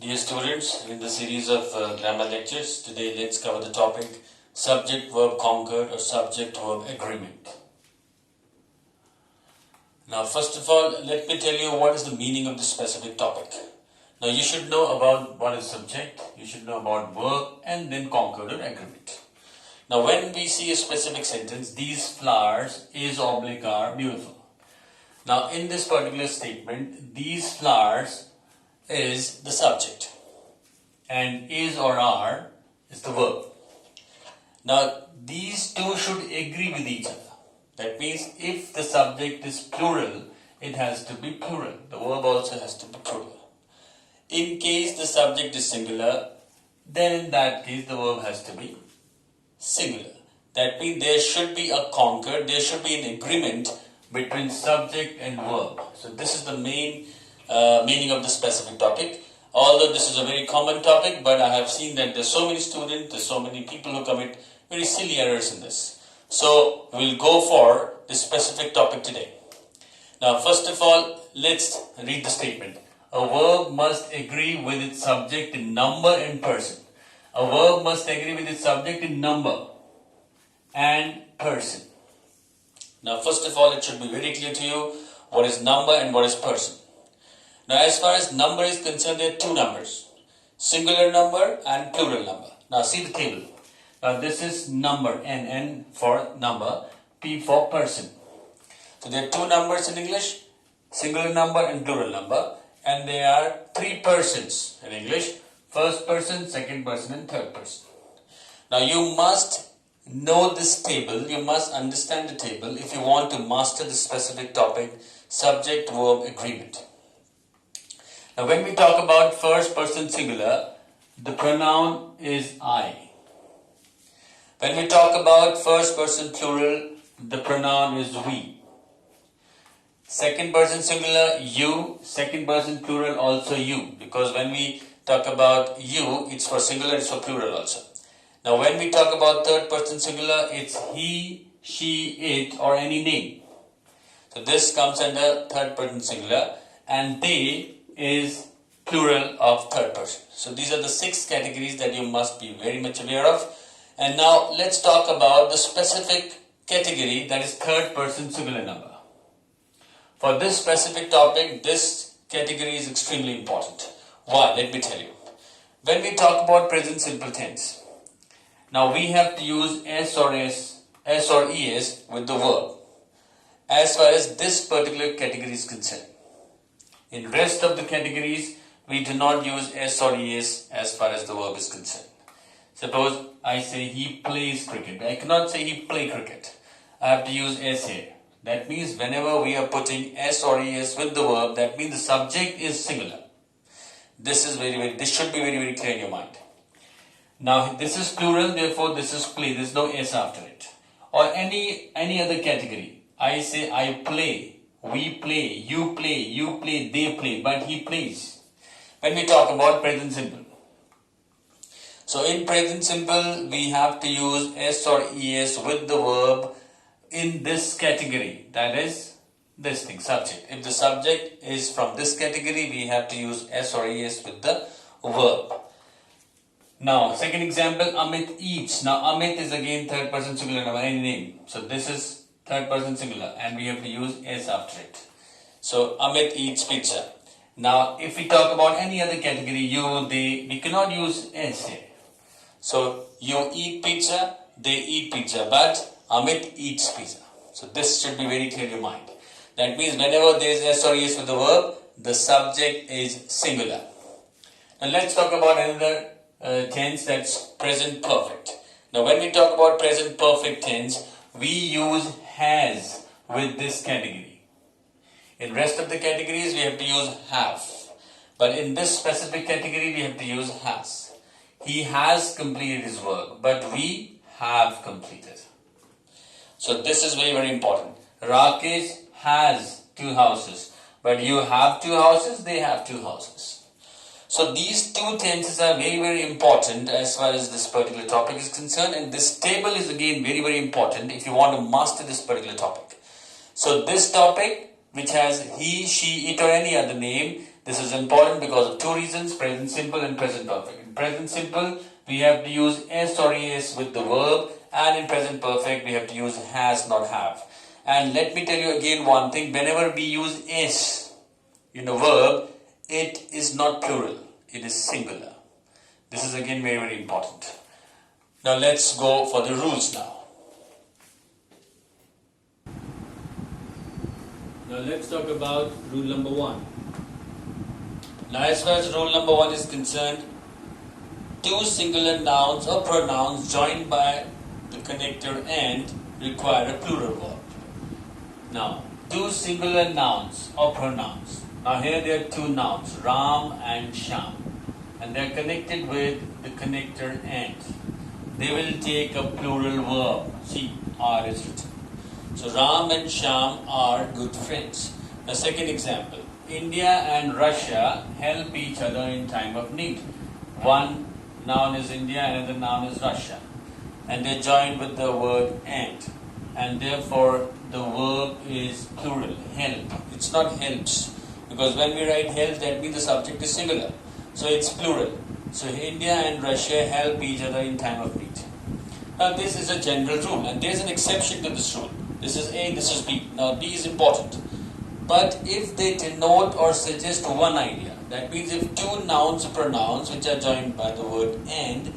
Dear students, in the series of grammar lectures, today let's cover the topic Subject-Verb Concord or Subject-Verb Agreement. Now, first of all, let me tell you what is the meaning of this specific topic. Now, you should know about what is subject, you should know about verb, and then concord or agreement. Now, when we see a specific sentence, these flowers is oblique are beautiful. Now, in this particular statement, these flowers is the subject and is or are is the verb. Now, these two should agree with each other. That means if the subject is plural, it has to be plural. The verb also has to be plural. In case the subject is singular, then in that case the verb has to be singular. That means there should be a concord, there should be an agreement between subject and verb. So this is the main meaning of the specific topic. Although this is a very common topic, but I have seen that there's so many students, there's so many people who commit very silly errors in this. So we'll go for this specific topic today. Now, first of all, let's read the statement. A verb must agree with its subject in number and person. A verb must agree with its subject in number and person. Now, first of all, it should be very clear to you what is number and what is person. Now, as far as number is concerned, there are two numbers, singular number and plural number. Now, see the table. Now, this is number, N for number, P for person. So, there are two numbers in English, singular number and plural number, and there are three persons in English, first person, second person, and third person. Now, you must know this table, you must understand the table if you want to master the specific topic, subject-verb agreement. Now, when we talk about first person singular, the pronoun is I. When we talk about first person plural, the pronoun is we. Second person singular, you. Second person plural, also you. Because when we talk about you, it's for singular, it's for plural also. Now, when we talk about third person singular, it's he, she, it, or any name. So, this comes under third person singular, and they is plural of third person. So these are the 6 categories that you must be very much aware of. And now let's talk about the specific category, that is third person singular number. For this specific topic, this category is extremely important. Why? Let me tell you. When we talk about present simple tense, now we have to use S or ES with the verb as far as this particular category is concerned. In rest of the categories, we do not use S or ES as far as the verb is concerned. Suppose I say he plays cricket. I cannot say he play cricket. I have to use S here. That means whenever we are putting S or ES with the verb, that means the subject is singular. This should be very clear in your mind. Now this is plural, therefore this is play. There is no S after it. Or any other category. I say I play. We play, you play, they play, but he plays. When we talk about present simple. So in present simple, we have to use S or ES with the verb in this category. That is this thing, subject. If the subject is from this category, we have to use S or ES with the verb. Now, second example, Amit eats. Now, Amit is again third person singular number, any name. So this is third person singular and we have to use S after it. So Amit eats pizza. Now if we talk about any other category, you, they, we cannot use S here. So you eat pizza, they eat pizza, but Amit eats pizza. So this should be very clear in your mind. That means whenever there is S or ES with the verb, the subject is singular. Now let's talk about another tense, that's present perfect. Now when we talk about present perfect tense, we use has with this category. In rest of the categories, we have to use have. But in this specific category, we have to use has. He has completed his work, but we have completed. So this is very important. Rakesh has 2 houses, but you have 2 houses, they have 2 houses. So these 2 tenses are very important as far as this particular topic is concerned, and this table is again very important if you want to master this particular topic. So this topic which has he, she, it or any other name. This is important because of two reasons, present simple and present perfect. In present simple, we have to use s or es with the verb, and in present perfect, we have to use has, not have. And let me tell you again one thing, whenever we use s in a verb, it is not plural, it is singular. This is again very, very important. Now let's go for the rules now. Now let's talk about rule number 1. Now as far as rule number 1 is concerned, two singular nouns or pronouns joined by the connector and require a plural verb. Now, two singular nouns or pronouns. Now here there are two nouns, Ram and Sham, and they are connected with the connector and. They will take a plural verb. See, R is written. So Ram and Sham are good friends. The second example, India and Russia help each other in time of need. One noun is India, another noun is Russia, and they're joined with the word and therefore the verb is plural, help. It's not helps, because when we write help, that means the subject is singular, so it's plural. So India and Russia help each other in time of need. Now this is a general rule, and there's an exception to this rule. This is A, this is B. Now B is important. But if they denote or suggest one idea, that means if two nouns or pronouns which are joined by the word and,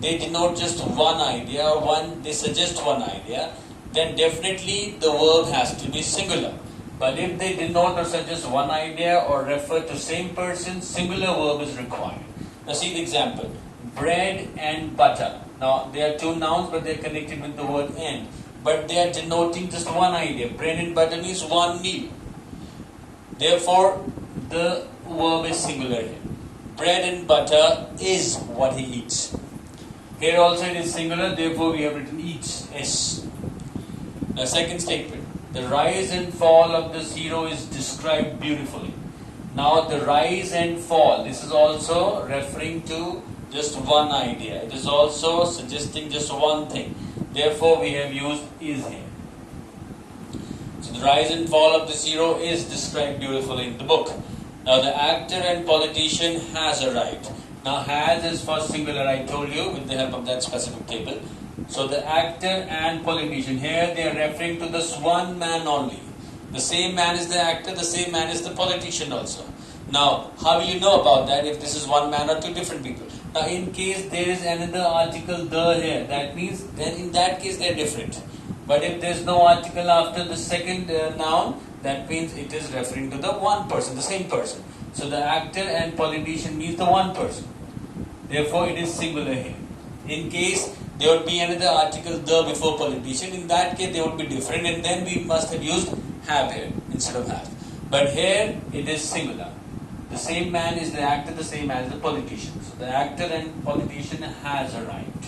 they denote just one idea or they suggest one idea, then definitely the verb has to be singular. But if they denote or suggest one idea or refer to same person, singular verb is required. Now see the example, bread and butter. Now they are two nouns but they are connected with the word and. But they are denoting just one idea. Bread and butter means one meal. Therefore, the verb is singular here. Bread and butter is what he eats. Here also it is singular, therefore we have written eats, S. The second statement, the rise and fall of this hero is described beautifully. Now the rise and fall, this is also referring to just one idea. It is also suggesting just one thing. Therefore, we have used is here. So the rise and fall of this hero is described beautifully in the book. Now the actor and politician has arrived. Now has is for singular, I told you, with the help of that specific table. So the actor and politician, here they are referring to this one man only. The same man is the actor, the same man is the politician also. Now, how will you know about that if this is one man or two different people? Now, in case there is another article the here, that means then in that case they are different. But if there is no article after the second noun, that means it is referring to the one person, the same person. So the actor and politician means the one person. Therefore, it is singular here. In case there would be another article the before politician, in that case they would be different, and then we must have used have here instead of have. But here it is singular. The same man is the actor, the same as the politician. So the actor and politician has arrived.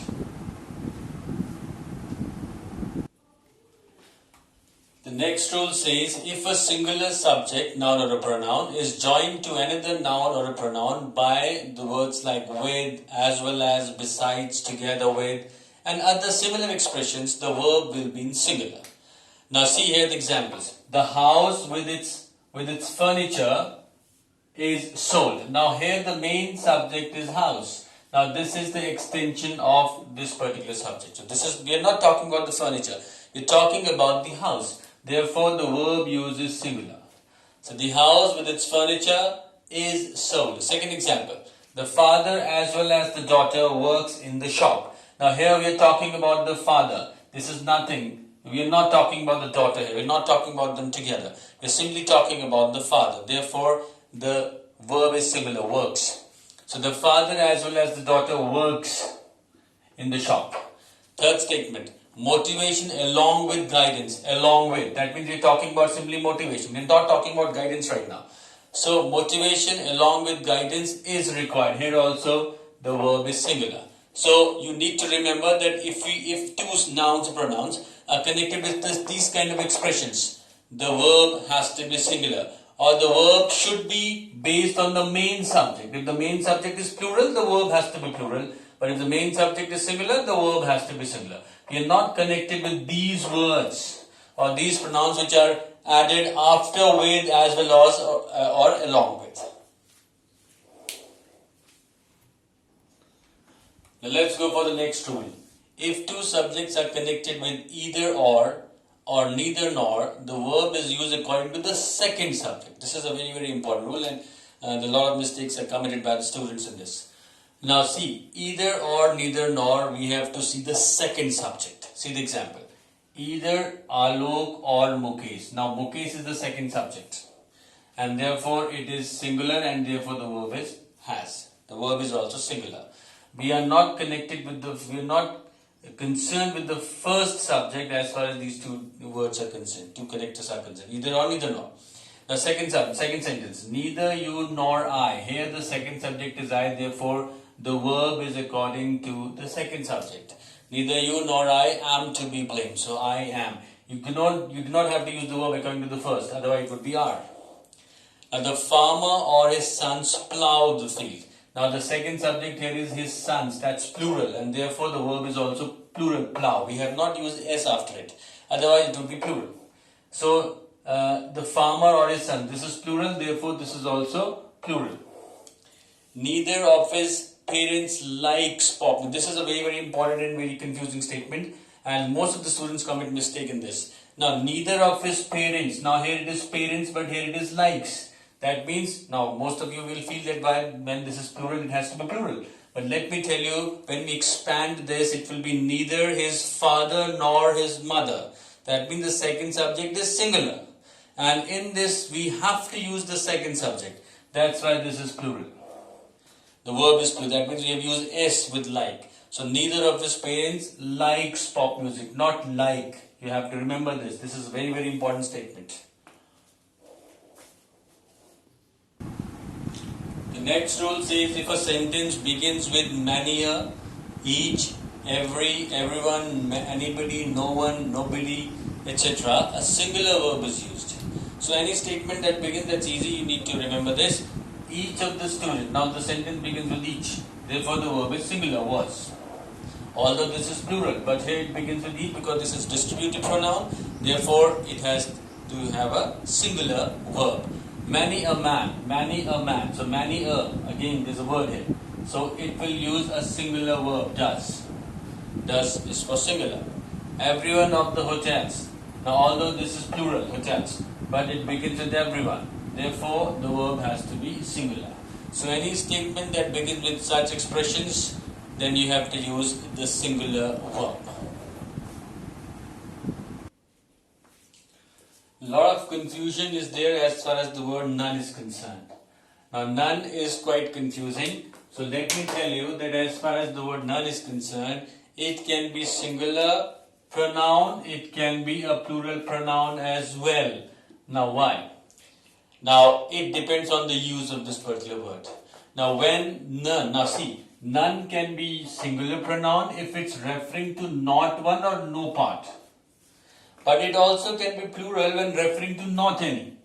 The next rule says, if a singular subject, noun or a pronoun, is joined to another noun or a pronoun by the words like with, as well as, besides, together with, and other similar expressions, the verb will be in singular. Now see here the examples. The house with its furniture is sold. Now here the main subject is house. Now this is the extension of this particular subject. So we are not talking about the furniture. We are talking about the house. Therefore the verb used is singular. So the house with its furniture is sold. Second example. The father as well as the daughter works in the shop. Now here we are talking about the father. This is nothing. We are not talking about the daughter here. We are not talking about them together. We are simply talking about the father. Therefore the verb is singular, works. So the father as well as the daughter works in the shop. Third statement, motivation along with guidance, along with. That means we're talking about simply motivation. We're not talking about guidance right now. So motivation along with guidance is required. Here also the verb is singular. So you need to remember that if two nouns or pronouns are connected with these kind of expressions, the verb has to be singular. Or the verb should be based on the main subject. If the main subject is plural, the verb has to be plural. But if the main subject is singular, the verb has to be singular. We are not connected with these words or these pronouns which are added after, with, as well as, or along with. Now let's go for the next rule. If two subjects are connected with either or neither nor, the verb is used according to the second subject. This is a very, very important rule, and a lot of mistakes are committed by the students in this. Now see, either or, neither nor, we have to see the second subject. See the example. Either Alok or Mukesh. Now Mukesh is the second subject, and therefore it is singular, and therefore the verb is has. The verb is also singular. We are not connected with we are not concerned with the first subject as far as these two words are concerned, two connectors are concerned, either or, neither nor. The second sentence, neither you nor I. Here the second subject is I, therefore the verb is according to the second subject. Neither you nor I am to be blamed, so I am. You do not have to use the verb according to the first, otherwise it would be are. Now the farmer or his sons plowed the field. Now the second subject here is his sons, that's plural, and therefore the verb is also plural, plow. We have not used s after it, otherwise it would be plural. So the farmer or his son, this is plural, therefore this is also plural. Neither of his parents likes pop. This is a very, very important and very confusing statement, and most of the students commit mistake in this. Now neither of his parents, now here it is parents, but here it is likes. That means, now most of you will feel that when this is plural, it has to be plural. But let me tell you, when we expand this, it will be neither his father nor his mother. That means the second subject is singular. And in this, we have to use the second subject. That's why this is plural. The verb is plural. That means we have used s with like. So neither of his parents likes pop music, not like. You have to remember this. This is a very, very important statement. The next rule says if a sentence begins with many a, each, every, everyone, anybody, no one, nobody, etc., a singular verb is used. So any statement that begins, that's easy, you need to remember this. Each of the students, now the sentence begins with each, therefore the verb is singular, was. Although this is plural, but here it begins with each because this is distributive pronoun, therefore it has to have a singular verb. Many a man. So many a, again there's a word here. So it will use a singular verb, does. Does is for singular. Everyone of the hotels. Now although this is plural, hotels, but it begins with everyone. Therefore the verb has to be singular. So any statement that begins with such expressions, then you have to use the singular verb. A lot of confusion is there as far as the word none is concerned. Now none is quite confusing. So let me tell you that as far as the word none is concerned, it can be singular pronoun, it can be a plural pronoun as well. Now why? Now it depends on the use of this particular word. Now when none, now see, none can be singular pronoun if it's referring to not one or no part. But it also can be plural when referring to not any.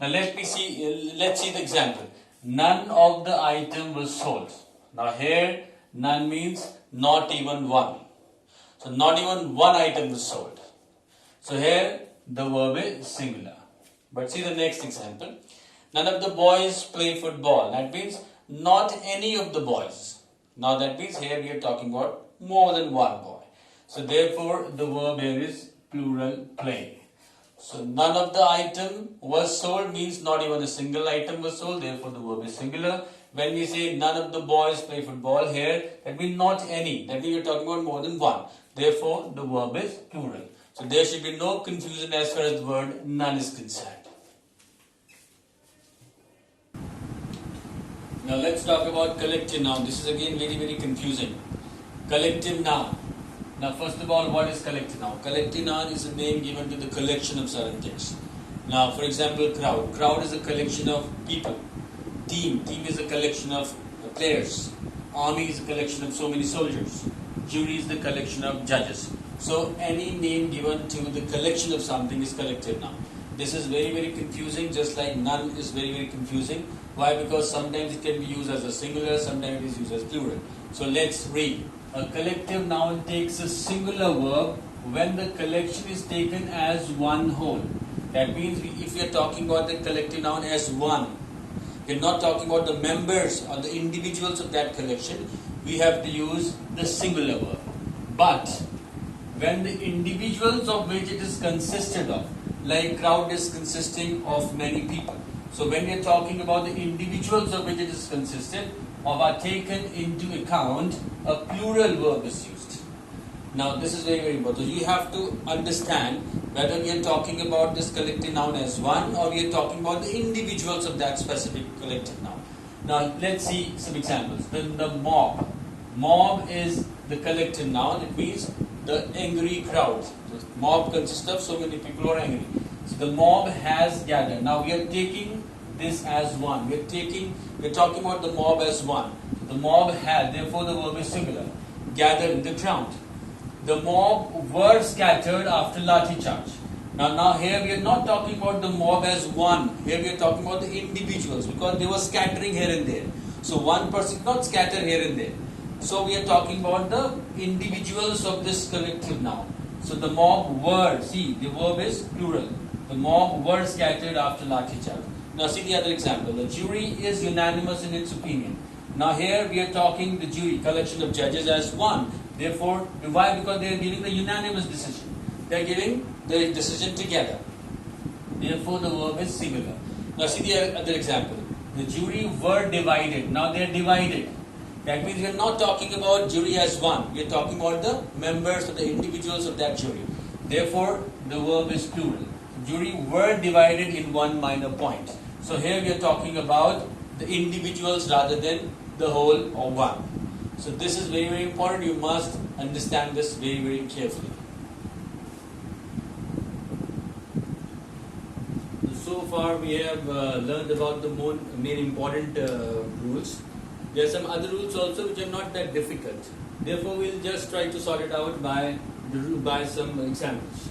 Now let's see the example. None of the item was sold. Now here, none means not even one. So not even one item was sold. So here, the verb is singular. But see the next example. None of the boys play football. That means not any of the boys. Now that means here we are talking about more than one boy. So therefore, the verb here is plural play. So none of the item was sold means not even a single item was sold, therefore the verb is singular. When we say none of the boys play football here, that means not any, that means we are talking about more than one. Therefore the verb is plural. So there should be no confusion as far as the word none is concerned. Now let's talk about collective noun. This is again very, very confusing. Collective noun. Now first of all, what is collective noun? Collective noun is a name given to the collection of certain things. Now for example, crowd. Crowd is a collection of people. Team. Team is a collection of players. Army is a collection of so many soldiers. Jury is the collection of judges. So any name given to the collection of something is collective noun. This is very, very confusing, just like none is very, very confusing. Why? Because sometimes it can be used as a singular, sometimes it is used as plural. So let's read. A collective noun takes a singular verb when the collection is taken as one whole. That means if we are talking about the collective noun as one, we're not talking about the members or the individuals of that collection, we have to use the singular verb. But when the individuals of which it is consisted of, like crowd is consisting of many people. So when we are talking about the individuals of which it is consisted of are taken into account, a plural verb is used. Now this is very, very important. You have to understand whether we are talking about this collective noun as one or we are talking about the individuals of that specific collective noun. Now let's see some examples. The mob. Mob is the collective noun. It means the angry crowd. The mob consists of so many people who are angry. So the mob has gathered. Now we are taking this as one. We are talking about the mob as one. The mob had, therefore the verb is singular. Gathered in the crowd. The mob were scattered after lathi charge. Now here we are not talking about the mob as one. Here we are talking about the individuals because they were scattering here and there. So one person not scatter here and there. So we are talking about the individuals of this collective noun. So the mob were, see the verb is plural. The mob were scattered after lathi charge. Now see the other example. The jury is unanimous in its opinion. Now here we are talking the jury, collection of judges as one. Therefore, why? Because they are giving the unanimous decision. They are giving the decision together. Therefore, the verb is singular. Now see the other example. The jury were divided. Now they are divided. That means we are not talking about jury as one. We are talking about the members or the individuals of that jury. Therefore, the verb is plural. Jury were divided in one minor point. So here we are talking about the individuals rather than the whole or one. So this is very, very important. You must understand this very, very carefully. So far we have learned about the main important rules. There are some other rules also which are not that difficult. Therefore, we'll just try to sort it out by some examples.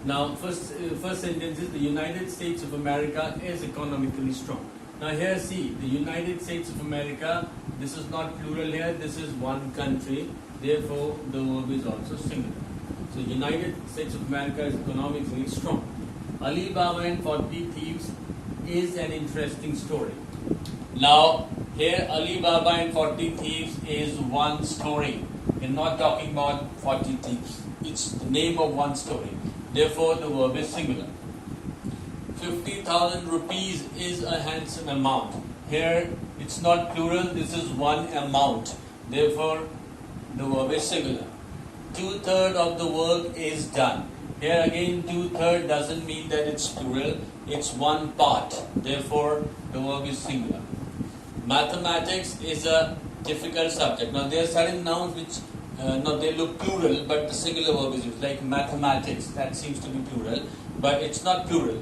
Now, first sentence is the United States of America is economically strong. Now here see, the United States of America, this is not plural here, this is one country, therefore the verb is also singular. So United States of America is economically strong. Alibaba and 40 Thieves is an interesting story. Now here Alibaba and 40 Thieves is one story. We're not talking about 40 thieves. It's the name of one story. Therefore the verb is singular. 50,000 rupees is a handsome amount. Here it's not plural, this is one amount. Therefore the verb is singular. 2/3 of the work is done. Here again 2/3 doesn't mean that it's plural, it's one part. Therefore the verb is singular. Mathematics is a difficult subject. Now there are certain nouns which they look plural but the singular verb is used, like mathematics, that seems to be plural but it's not plural.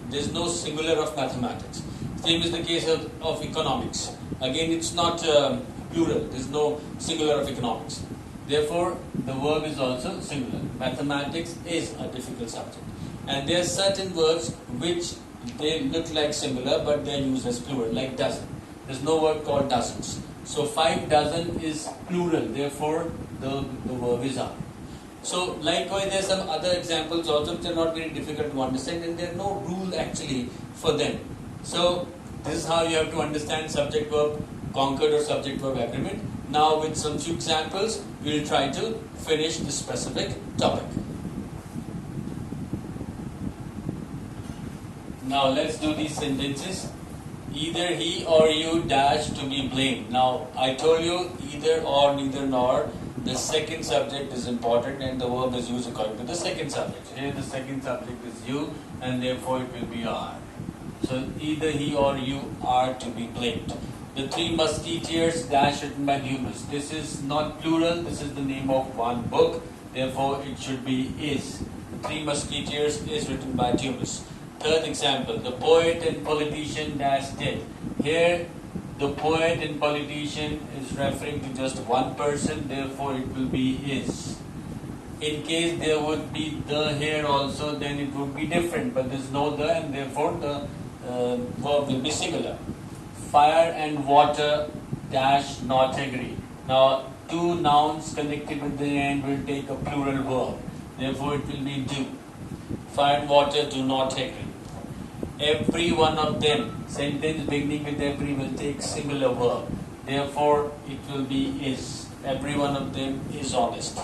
There is no singular of mathematics. Same is the case of economics. Again, it's not plural. There is no singular of economics. Therefore, the verb is also singular. Mathematics is a difficult subject. And there are certain verbs which they look like singular but they are used as plural, like dozen. There is no word called dozens. So 5 dozen is plural. Therefore, the verb is are. So likewise there are some other examples also which are not very difficult to understand and there is no rule actually for them. So this is how you have to understand subject-verb concord or subject-verb agreement. Now with some few examples we will try to finish this specific topic. Now let's do these sentences. Either he or you dash to be blamed. Now I told you either or, neither nor. The second subject is important and the verb is used according to the second subject. Here the second subject is you and therefore it will be are. So either he or you are to be blamed. The Three Musketeers dash written by Dumas. This is not plural, this is the name of one book. Therefore it should be is. The Three Musketeers is written by Dumas. Third example, the poet and politician dash dead. Here the poet and politician is referring to just one person, therefore it will be is. In case there would be the here also, then it would be different, but there is no the and therefore the verb will be singular. Fire and water dash not agree. Now two nouns connected with the end will take a plural verb, therefore it will be do. Fire and water do not agree. Every one of them, sentence beginning with every will take singular verb. Therefore, it will be is. Every one of them is honest.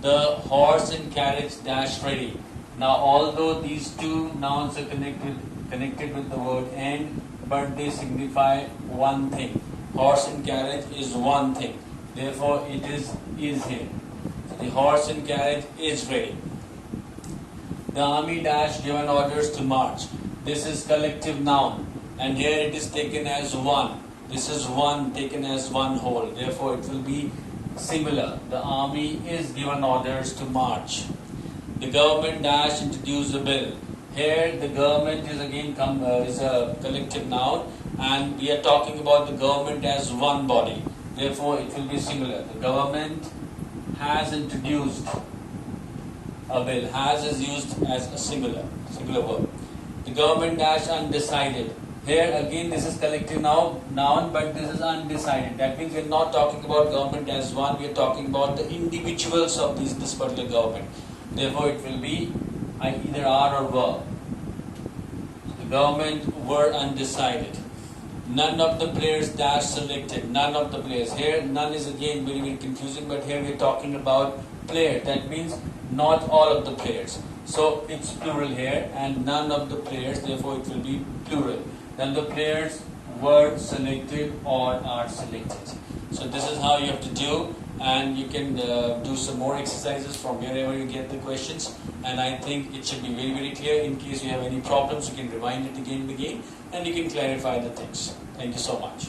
The horse and carriage dash ready. Now, although these two nouns are connected with the word and, but they signify one thing. Horse and carriage is one thing. Therefore, it is here. So the horse and carriage is ready. The army dash given orders to march. This is collective noun, and here it is taken as one. This is one taken as one whole. Therefore, it will be singular. The army is given orders to march. The government dash introduce a bill. Here, the government is again is a collective noun, and we are talking about the government as one body. Therefore, it will be singular. The government has introduced a bill. Has is used as a singular verb. The government dash undecided. Here again this is collective noun, but this is undecided. That means we are not talking about government as one, we are talking about the individuals of this particular government. Therefore it will be either are or were. The government were undecided. None of the players dash selected. None of the players. Here none is again very, very confusing, but here we are talking about player. That means not all of the players. So it's plural here, and none of the players, therefore it will be plural. Then the players were selected or are selected. So this is how you have to do, and you can do some more exercises from wherever you get the questions. And I think it should be very, very clear. In case you have any problems, you can rewind it again and again, and you can clarify the things. Thank you so much.